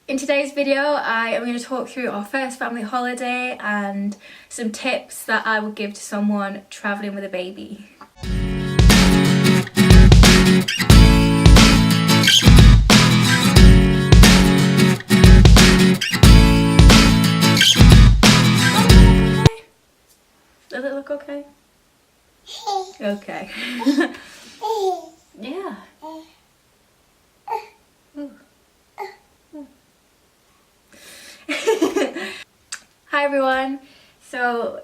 In today's video, I am going to talk through our first family holiday and some tips that I would give to someone travelling with a baby. Does it look okay? Okay. Yeah. Hi everyone. So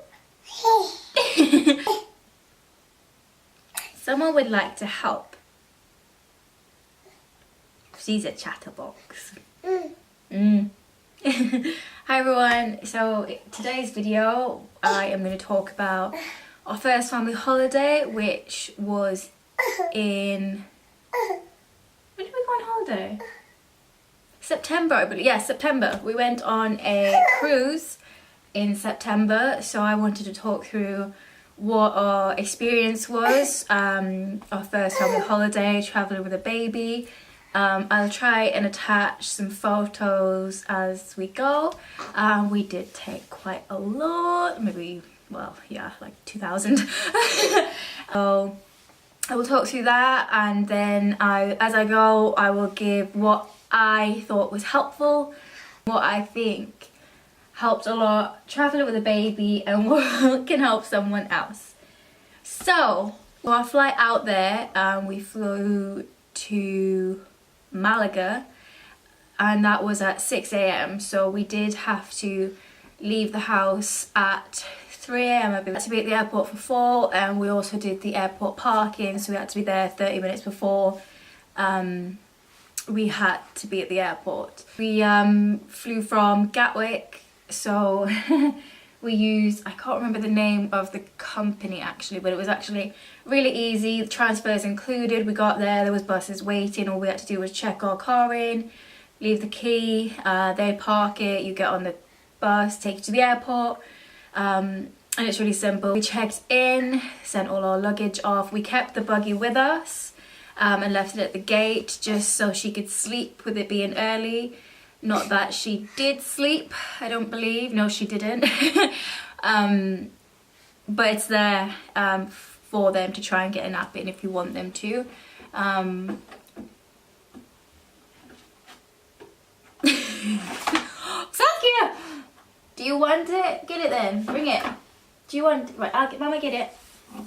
someone would like to help. She's a chatterbox. Hi everyone. So today's video I am going to talk about our first family holiday, which was in... When did we go on holiday? September, I believe. Yeah, September. We went on a cruise in September, so I wanted to talk through what our experience was, our first family holiday, traveling with a baby. I'll try and attach some photos as we go. We did take quite a lot, maybe, well, yeah, like 2,000. So I will talk through that, and then as I go, I will give what I thought was helpful, what I think helped a lot traveling with a baby, and what can help someone else. So our flight out there, we flew to Malaga, and that was at 6 a.m. so we did have to leave the house at 3 a.m. We had to be at the airport for 4, and we also did the airport parking, so we had to be there 30 minutes before we had to be at the airport. We flew from Gatwick, so we used, I can't remember the name of the company actually, but it was actually really easy. The transfers included. We got there was buses waiting. All we had to do was check our car in, leave the key, they'd park it, you get on the bus, take you to the airport, and it's really simple. We checked in, sent all our luggage off. We kept the buggy with us and left it at the gate just so she could sleep with it being early. Not that she did sleep, I don't believe. No, she didn't. But it's there for them to try and get a nap in if you want them to. Saskia! Do you want it? Get it then. Bring it. Do you want... Right, I'll get... Mama, get it.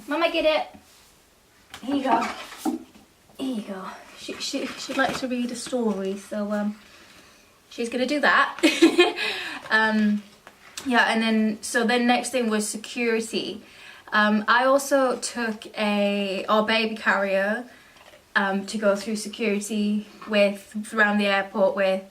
Mama, get it. Here you go. Here you go. She'd like to read a story, so she's gonna do that. Yeah, and then so then next thing was security. I also took our baby carrier to go through security with around the airport with,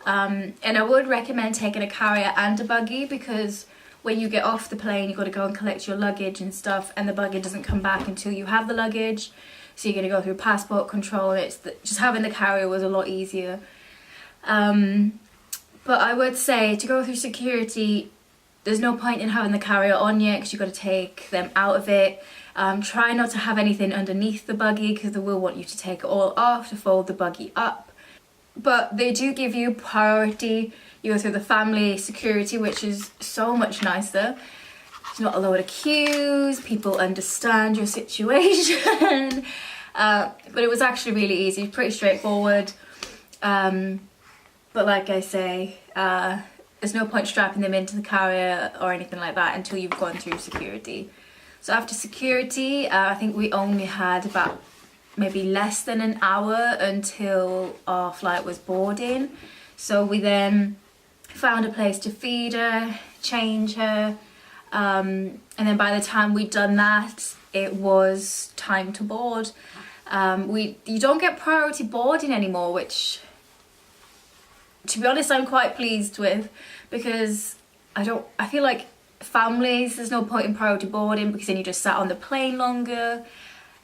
and I would recommend taking a carrier and a buggy, because when you get off the plane you've got to go and collect your luggage and stuff, and the buggy doesn't come back until you have the luggage. So you're going to go through passport control. Just having the carrier was a lot easier. But I would say to go through security, there's no point in having the carrier on yet, because you've got to take them out of it. Try not to have anything underneath the buggy, because they will want you to take it all off to fold the buggy up. But they do give you priority. You go through the family security, which is so much nicer. There's not a load of queues, people understand your situation. But it was actually really easy, pretty straightforward. But like I say, there's no point strapping them into the carrier or anything like that until you've gone through security. So after security, I think we only had about maybe less than an hour until our flight was boarding. So we then found a place to feed her, change her, and then by the time we'd done that, it was time to board. You don't get priority boarding anymore, which, to be honest, I'm quite pleased with, because I feel like families, there's no point in priority boarding, because then you just sat on the plane longer.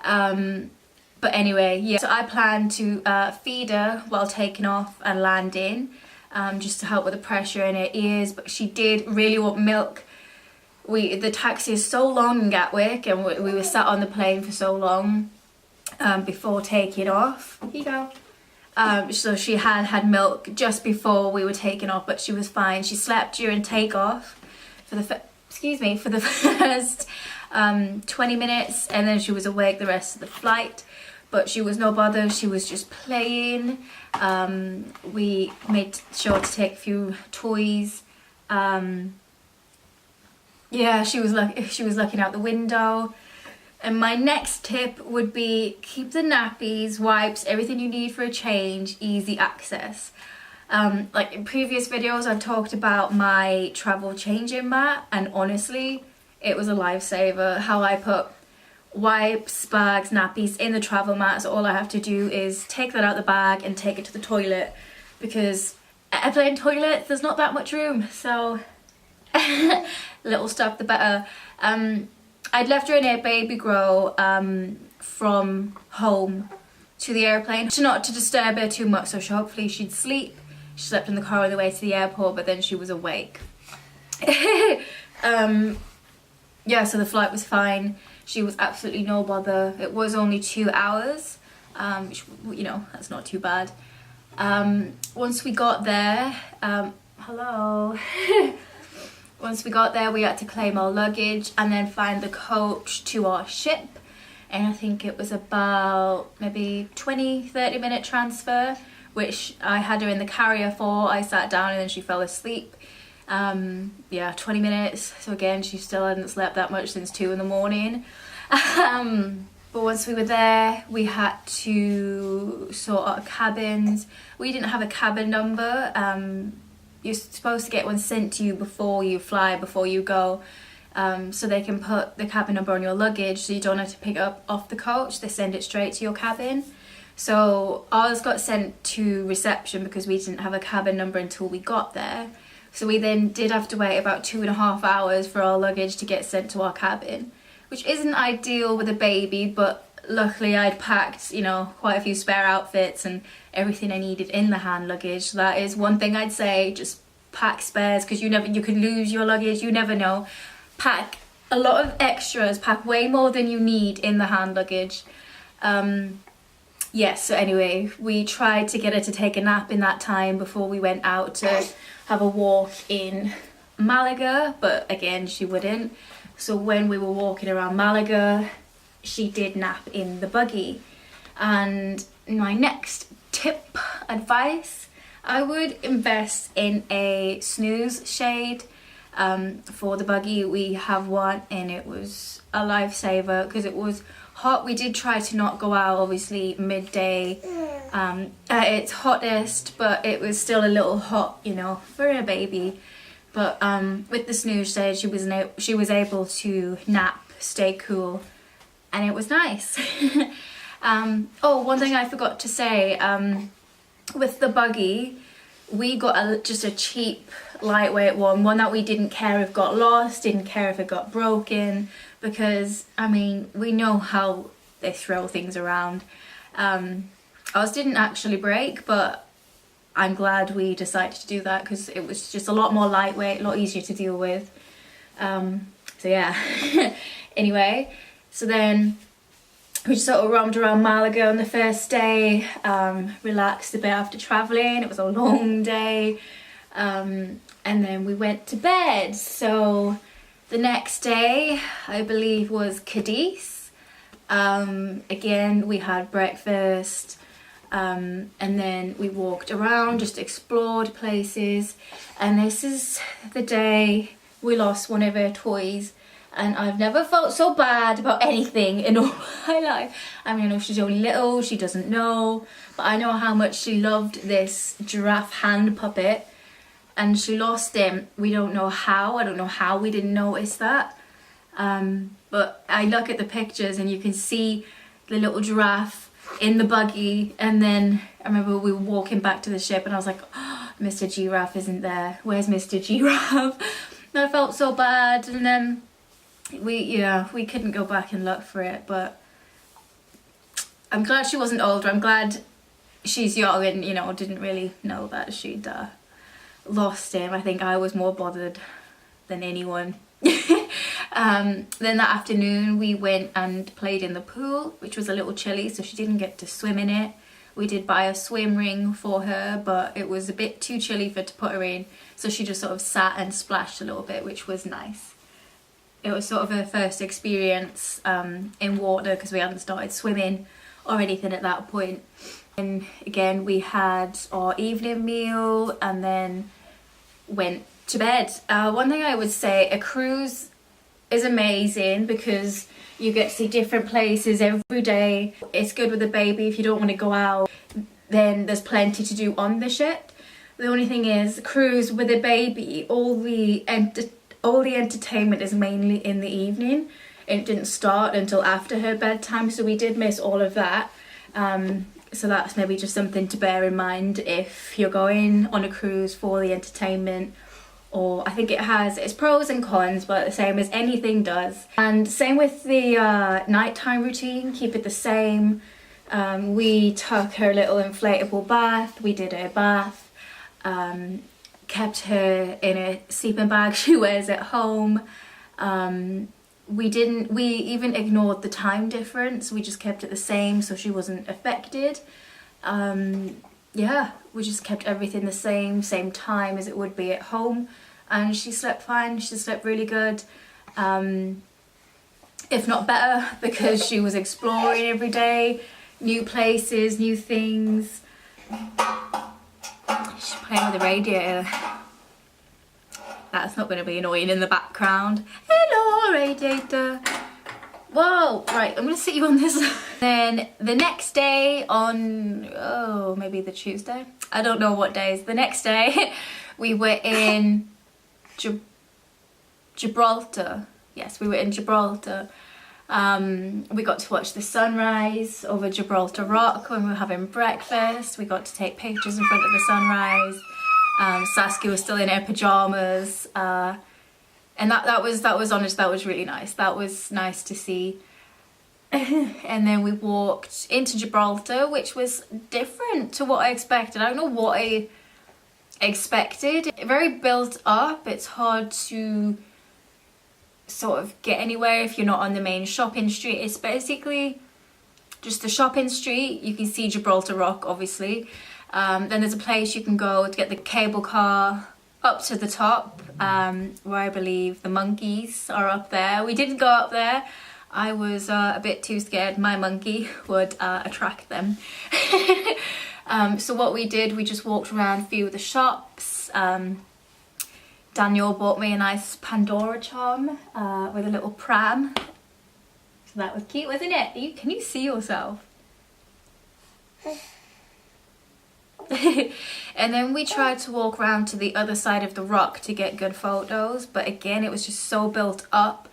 But anyway, yeah, so I plan to feed her while taking off and landing, just to help with the pressure in her ears, but she did really want milk. The taxi is so long in Gatwick, and we were sat on the plane for so long before taking off. Here you go. So she had milk just before we were taking off, but she was fine. She slept during takeoff for the first 20 minutes, and then she was awake the rest of the flight. But she was no bother. She was just playing. We made sure to take a few toys. Yeah, she was looking out the window. And my next tip would be keep the nappies, wipes, everything you need for a change, easy access. Like in previous videos, I've talked about my travel changing mat, and honestly, it was a lifesaver. How I put wipes, bags, nappies in the travel mat, so all I have to do is take that out the bag and take it to the toilet, because airplane toilet, there's not that much room, so little stuff the better. I'd left her in a baby grow from home to the airplane, not to disturb her too much, so hopefully she'd sleep. She slept in the car on the way to the airport, but then she was awake. Yeah, so the flight was fine. She was absolutely no bother. It was only 2 hours, which, you know, that's not too bad. Once we got there, hello. Once we got there, we had to claim our luggage and then find the coach to our ship. And I think it was about maybe 20-30 minute transfer, which I had her in the carrier for. I sat down and then she fell asleep. Yeah, 20 minutes. So again, she still hadn't slept that much since 2 in the morning. But once we were there, we had to sort out cabins. We didn't have a cabin number. You're supposed to get one sent to you before you fly, before you go, so they can put the cabin number on your luggage, so you don't have to pick it up off the coach. They send it straight to your cabin. So ours got sent to reception because we didn't have a cabin number until we got there. So we then did have to wait about 2.5 hours for our luggage to get sent to our cabin, which isn't ideal with a baby, but luckily I'd packed, you know, quite a few spare outfits and everything I needed in the hand luggage. So that is one thing I'd say, just pack spares, because you could lose your luggage, you never know. Pack a lot of extras, pack way more than you need in the hand luggage. Yes, so anyway, we tried to get her to take a nap in that time before we went out to have a walk in Malaga, but again, she wouldn't. So when we were walking around Malaga, she did nap in the buggy. And my next tip, advice, I would invest in a snooze shade for the buggy. We have one and it was a lifesaver because it was hot. We did try to not go out, obviously midday at its hottest, but it was still a little hot, you know, for a baby. But with the snooze shade, she was able to nap, stay cool, and it was nice. Oh, one thing I forgot to say, with the buggy, we got just a cheap, lightweight one that we didn't care if got lost, didn't care if it got broken, because, I mean, we know how they throw things around. Ours didn't actually break, but I'm glad we decided to do that because it was just a lot more lightweight, a lot easier to deal with. So yeah, anyway, so then we just sort of roamed around Malaga on the first day, relaxed a bit after travelling. It was a long day, and then we went to bed. So the next day, I believe, was Cadiz. Again, we had breakfast, and then we walked around, just explored places. And this is the day we lost one of our toys. And I've never felt so bad about anything in all my life. I mean, I know she's only little, she doesn't know, but I know how much she loved this giraffe hand puppet, and she lost him. We don't know how. I don't know how we didn't notice that. But I look at the pictures and you can see the little giraffe in the buggy, and then I remember we were walking back to the ship and I was like, oh, Mr. Giraffe isn't there. Where's Mr. Giraffe? And I felt so bad, and then we couldn't go back and look for it, but I'm glad she wasn't older. I'm glad she's young and, you know, didn't really know that she'd lost him. I think I was more bothered than anyone. Then that afternoon we went and played in the pool, which was a little chilly, so she didn't get to swim in it. We did buy a swim ring for her, but it was a bit too chilly for to put her in, so she just sort of sat and splashed a little bit, which was nice. It was sort of her first experience in water, because we hadn't started swimming or anything at that point. And again, we had our evening meal and then went to bed. One thing I would say, a cruise is amazing because you get to see different places every day. It's good with a baby. If you don't want to go out, then there's plenty to do on the ship. The only thing is, cruise with a baby, all the entertainment is mainly in the evening. It didn't start until after her bedtime, so we did miss all of that. So that's maybe just something to bear in mind if you're going on a cruise for the entertainment. Or I think it has its pros and cons, but the same as anything does. And same with the nighttime routine, keep it the same. We took her little inflatable bath, we did her bath, kept her in a sleeping bag she wears at home. We even ignored the time difference, we just kept it the same so she wasn't affected. Yeah, we just kept everything the same time as it would be at home, and she slept fine. She slept really good, if not better, because she was exploring every day, new places, new things. She's playing with the radiator. That's not going to be annoying in the background. Hello, radiator. Whoa, right, I'm going to sit you on this. Then the next day on, oh, maybe the Tuesday? I don't know what days. The next day, we were in Gibraltar. Yes, we were in Gibraltar. We got to watch the sunrise over Gibraltar Rock when we were having breakfast. We got to take pictures in front of the sunrise. Saskia was still in her pajamas. And that was honest, that was really nice. That was nice to see. And then we walked into Gibraltar, which was different to what I expected. I don't know what I expected. Very built up. It's hard to sort of get anywhere if you're not on the main shopping street. It's basically just a shopping street. You can see Gibraltar Rock, obviously. Then there's a place you can go to get the cable car up to the top, where I believe the monkeys are up there. We didn't go up there. I was a bit too scared my monkey would attract them. So what we did, we just walked around a few of the shops. Daniel bought me a nice Pandora charm with a little pram. So that was cute, wasn't it? Can you see yourself? And then we tried to walk around to the other side of the rock to get good photos, but again, it was just so built up.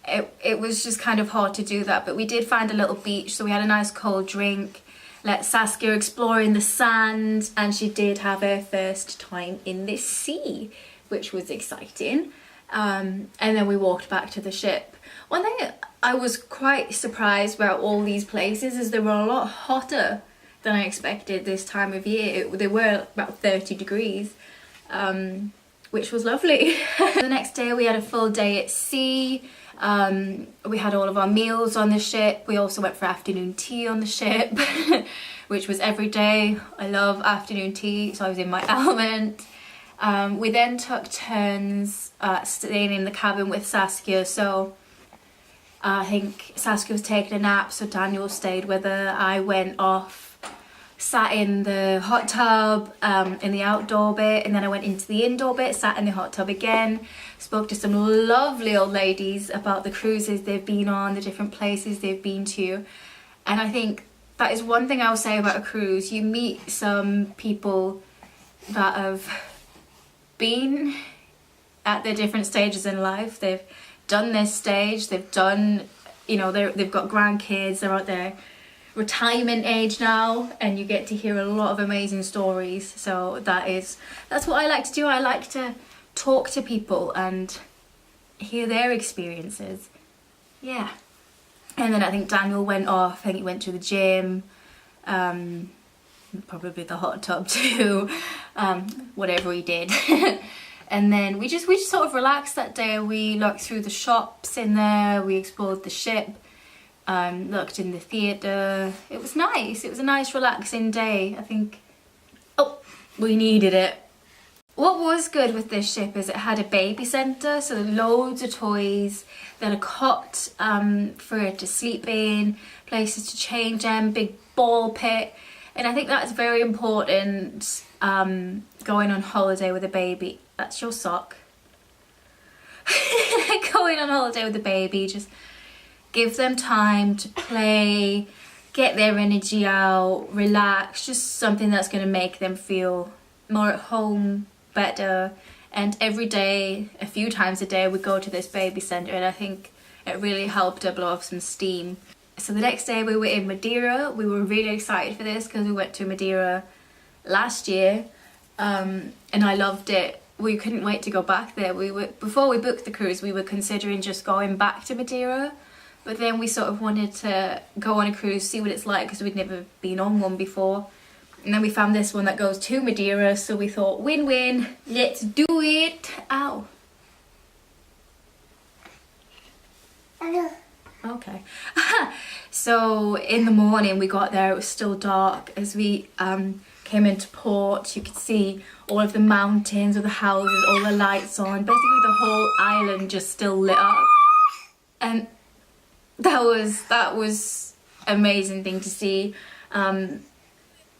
It was just kind of hard to do that, but we did find a little beach, so we had a nice cold drink, let Saskia explore in the sand, and she did have her first time in the sea, which was exciting. And then we walked back to the ship. One thing I was quite surprised about all these places is they were a lot hotter than I expected this time of year. They were about 30 degrees, which was lovely. The next day we had a full day at sea. We had all of our meals on the ship. We also went for afternoon tea on the ship, which was every day. I love afternoon tea, so I was in my element. We then took turns staying in the cabin with Saskia, so I think Saskia was taking a nap, so Daniel stayed with her. I went off, sat in the hot tub in the outdoor bit, and then I went into the indoor bit, sat in the hot tub again, spoke to some lovely old ladies about the cruises they've been on, the different places they've been to. And I think that is one thing I'll say about a cruise. You meet some people that have been at their different stages in life. They've done this stage, they've done, you know, they've got grandkids, they're out there retirement age now, and you get to hear a lot of amazing stories. So that's what I like to do. I like to talk to people and hear their experiences. Yeah. And then I think Daniel went off, I think he went to the gym, probably the hot tub too, whatever he did. And then we just sort of relaxed that day. We looked through the shops in there, we explored the ship. looked in the theatre. It was nice. It was a nice relaxing day. I think, oh, we needed it. What was good with this ship is it had a baby centre, so loads of toys, then a cot for her to sleep in, places to change them, big ball pit. And I think that's very important going on holiday with a baby. That's your sock. Going on holiday with a baby, just give them time to play, get their energy out, relax, just something that's going to make them feel more at home, better. And every day, a few times a day, we go to this baby centre, and I think it really helped her blow off some steam. So the next day we were in Madeira. We were really excited for this because we went to Madeira last year, and I loved it. We couldn't wait to go back there. Before we booked the cruise, we were considering just going back to Madeira, but then we sort of wanted to go on a cruise, see what it's like, because we'd never been on one before. And then we found this one that goes to Madeira, so we thought, win-win, let's do it. Ow. Okay. So in the morning we got there, it was still dark. As we came into port, you could see all of the mountains, all the houses, all the lights on. Basically the whole island just still lit up. And that was amazing thing to see.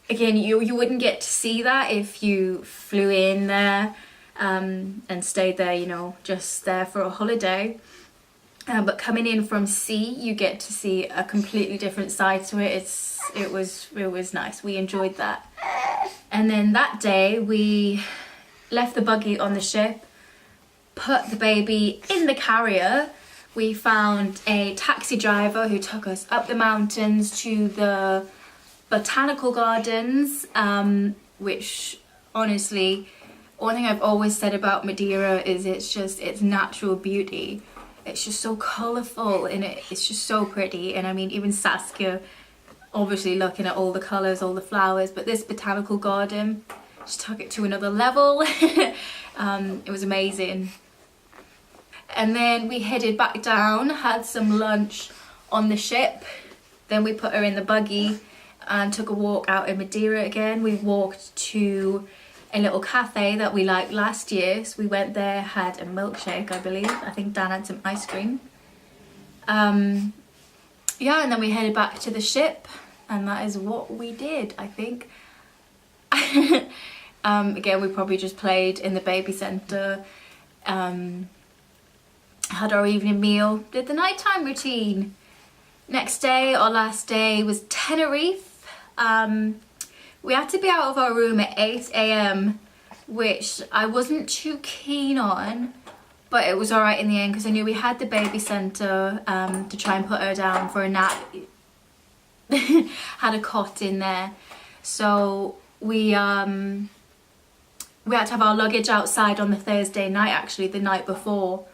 Again, you wouldn't get to see that if you flew in there and stayed there, you know, just there for a holiday. But coming in from sea, you get to see a completely different side to it. It was nice. We enjoyed that. And then that day we left the buggy on the ship, put the baby in the carrier. We found a taxi driver who took us up the mountains to the botanical gardens, which honestly, one thing I've always said about Madeira is its natural beauty. It's just so colourful and it's just so pretty. And I mean, even Saskia, obviously looking at all the colours, all the flowers, but this botanical garden just took it to another level. It was amazing. And then we headed back down, had some lunch on the ship. Then we put her in the buggy and took a walk out in Madeira again. We walked to a little cafe that we liked last year, so we went there, had a milkshake, I believe. I think Dan had some ice cream. Yeah, and then we headed back to the ship, and that is what we did, I think. Again, we probably just played in the baby centre, had our evening meal, did the nighttime routine. Next day, our last day, was Tenerife. We had to be out of our room at 8 AM, which I wasn't too keen on, but it was alright in the end because I knew we had the baby centre to try and put her down for a nap. Had a cot in there. So we had to have our luggage outside on the Thursday night, actually, the night before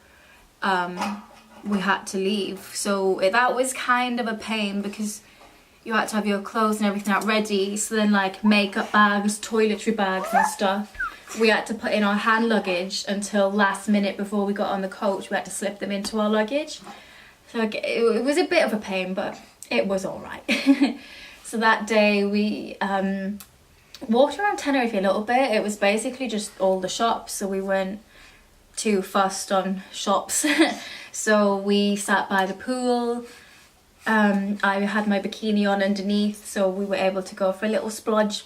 we had to leave. So that was kind of a pain because you had to have your clothes and everything out ready. So then like makeup bags, toiletry bags and stuff, we had to put in our hand luggage until last minute before we got on the coach. We had to slip them into our luggage. So it was a bit of a pain, but it was all right. So that day we walked around Tenerife a little bit. It was basically just all the shops, so we weren't too fussed on shops. So we sat by the pool. I had my bikini on underneath, so we were able to go for a little splodge.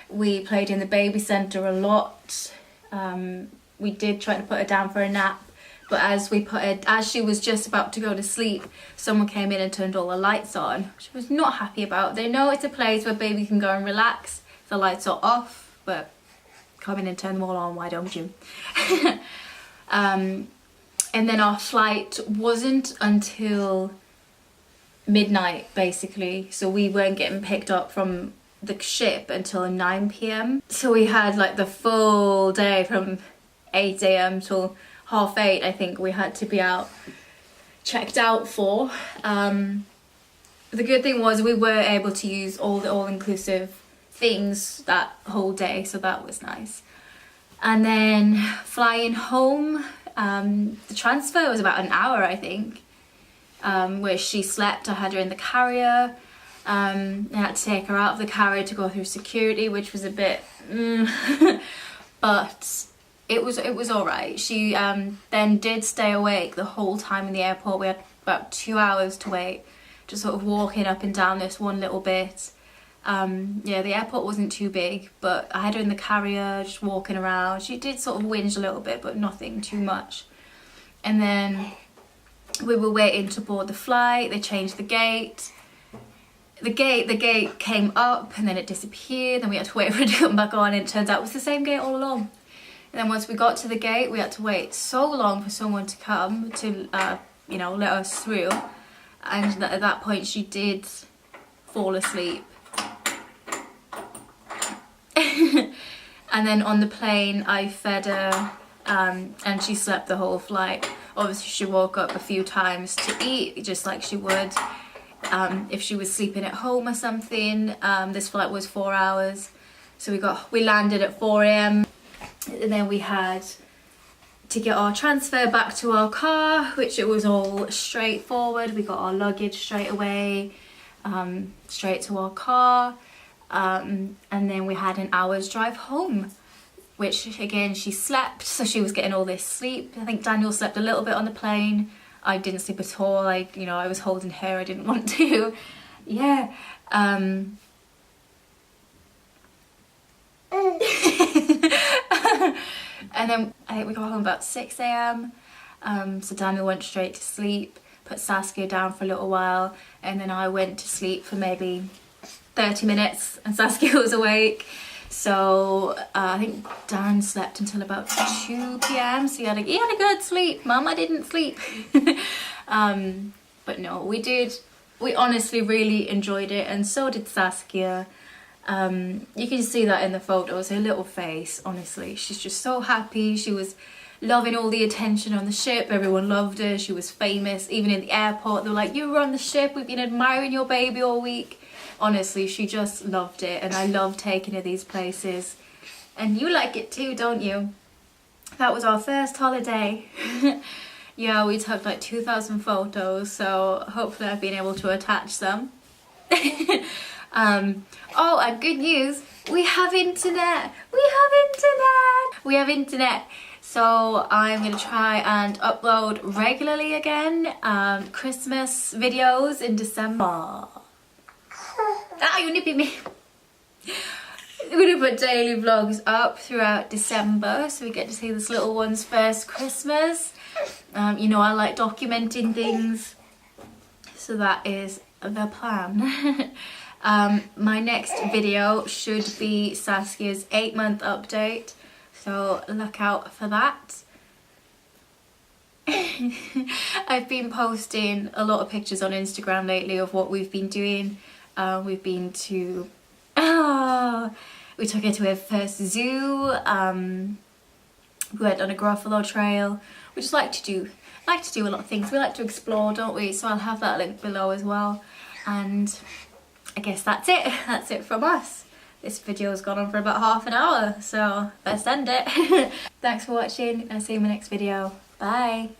We played in the baby centre a lot. We did try to put her down for a nap, but as she was just about to go to sleep, someone came in and turned all the lights on. She was not happy about. They know it's a place where baby can go and relax. The lights are off, but come in and turn them all on, why don't you? And then our flight wasn't until midnight, basically, so we weren't getting picked up from the ship until 9 PM. So we had like the full day from 8 AM till 8:30, I think we had to be checked out for. The good thing was we were able to use all the all-inclusive things that whole day, so that was nice. And then flying home, the transfer was about an hour, I think. where she slept. I had her in the carrier. I had to take her out of the carrier to go through security, which was a bit but it was all right. She then did stay awake the whole time in the airport. We had about 2 hours to wait, just sort of walking up and down this one little bit. Yeah, the airport wasn't too big, but I had her in the carrier, just walking around. She did sort of whinge a little bit, but nothing too much. And then we were waiting to board the flight. They changed the gate. The gate came up and then it disappeared. Then we had to wait for it to come back on, and it turns out it was the same gate all along. And then once we got to the gate, we had to wait so long for someone to come to, you know, let us through. And at that point, she did fall asleep. And then on the plane, I fed her, and she slept the whole flight. Obviously, she woke up a few times to eat, just like she would if she was sleeping at home or something. This flight was 4 hours, so we landed at 4 AM, and then we had to get our transfer back to our car, which it was all straightforward. We got our luggage straight away, straight to our car, and then we had an hour's drive home, which again, she slept, so she was getting all this sleep. I think Daniel slept a little bit on the plane. I didn't sleep at all. Like, you know, I was holding her, I didn't want to. Yeah. And then I think we got home about 6 AM. So Daniel went straight to sleep, put Saskia down for a little while, and then I went to sleep for maybe 30 minutes and Saskia was awake. So I think Dan slept until about 2 PM, so he had a good sleep. Mum, I didn't sleep. But no, we honestly really enjoyed it, and so did Saskia. You can see that in the photos, her little face, honestly. She's just so happy. She was loving all the attention on the ship. Everyone loved her. She was famous. Even in the airport, they were like, you were on the ship, we've been admiring your baby all week. Honestly, she just loved it, and I love taking her these places. And you like it too, don't you? That was our first holiday. Yeah, we took like 2,000 photos, so hopefully I've been able to attach them. Oh, and good news, we have internet! We have internet! So I'm going to try and upload regularly again, Christmas videos in December. Ah, you're nipping me. We're going to put daily vlogs up throughout December, so we get to see this little one's first Christmas. You know, I like documenting things, so that is the plan. My next video should be Saskia's 8-month update, so look out for that. I've been posting a lot of pictures on Instagram lately of what we've been doing. We've been to, we took her to her first zoo. We went on a Gruffalo trail. We just like to do a lot of things. We like to explore, don't we? So I'll have that link below as well. And I guess that's it. That's it from us. This video has gone on for about half an hour, so let's end it. Thanks for watching, and I'll see you in my next video. Bye.